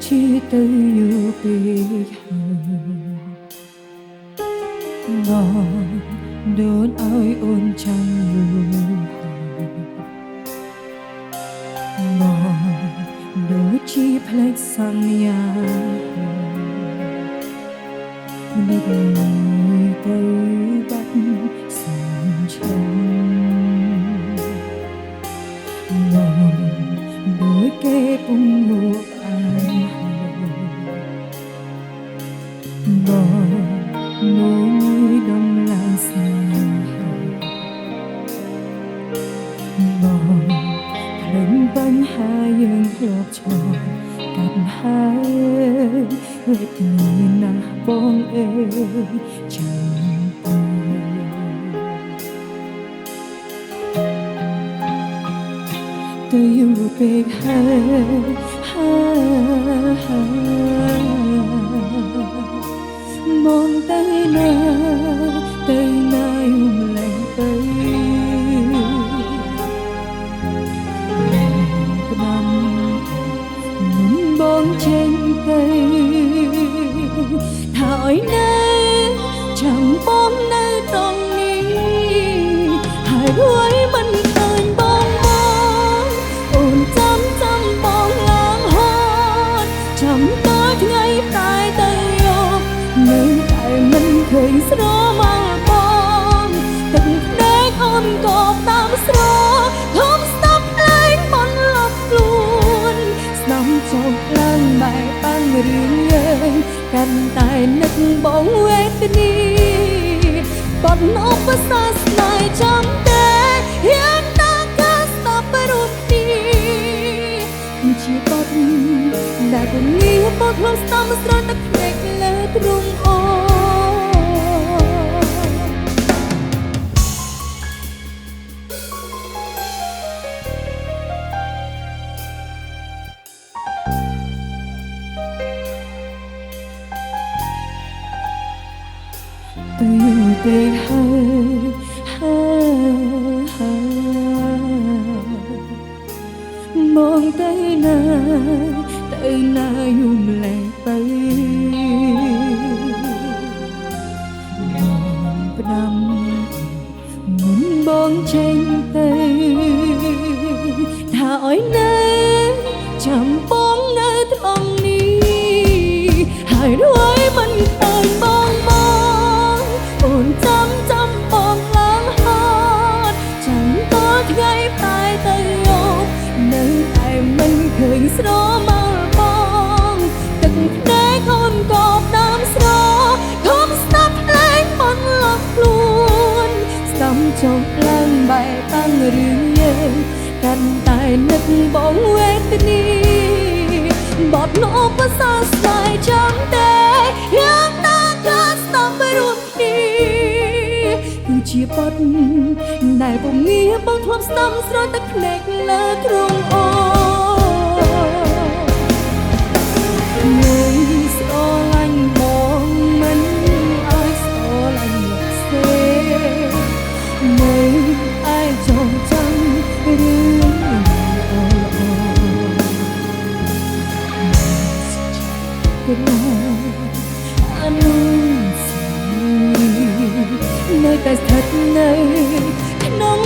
ជាទៅយូរពេកបងដូនឲ្យអូនចាំយូរបងដូចជាផ្លេចសន្យាមិនមួយទៅបាត់សានឈឹងបងដូចគេពុំមកអានបងមួយដំឡើងស្នេហាបងភ្លេចបញ្ហាយើងធ្លាប់ឆ្លងកាត់ហើយវិតនេះណាស់បងអើយចាំទៅយូរពេកហើយมองទៅណាទៅណាយំលែងទៅផ្ដាំមុនបងចេញទៅថាឲ្យនៅចាំបងនៅត្រង់នេះហើយរួយមិនឃើញបងអូនចាំបងឡើងហត់ចាំតើថ្ងៃតែទៅយកនៅតែមិនឃើញស្រមោលបងទឹកភ្នែកអូនក៏តាមស្រធំស្ទប់លែងមិនលប់ខ្លួនស្ដាំចុះឡើងបែបបាំងរឿងយើងកាន់តែនឹកបងវេទនីបត់ឧបសគ្គស្នេហ៍ចាំតែហ៊ានតាកាស្ទប់រូបនេះជាបត់ដែលពុំងាយបត់ខ្លួនស្ទំស្រោចទឹកភ្នែកលើទ្រូងអូទៅយូរពេកហើយមองទៅណាយំលែងទៅបងផ្ដាំមុនបងចេញទៅថាឲ្យនៅចាំបងនៅត្រង់នេះហើយរួយមិនឃើញបងអូនចាំបងឡើងហត់ចាំតើថ្ងៃតែទៅយកនៅតែមិនឃើញស្រមោលបងទឹកភ្នែកអូនក៏តាមស្រធំស្ដាប់លែងមិនលប់ខ្លួនស្ដាំចុះឡើងបែបបាំងរឿងយើងកាន់តែនឹកបងវេទនីបត់ឧបសគ្គស្នេហ៍ចាំតែយ៉ាងណាក៏ស្ដាប់រូបនេះគឺជាបត់ដែលពុំងាយបងធ្លាប់ស្ដាំស្រោចទឹកភ្នែកលើទ្រូងអូមួយស្រឡាញ់បងមិនឲ្យស្រឡាញ់លោកសេនៅឯចងចាំរឿងអូអនុស្សាវរីយ៍នៅតែស្ថិតនៅក្នុង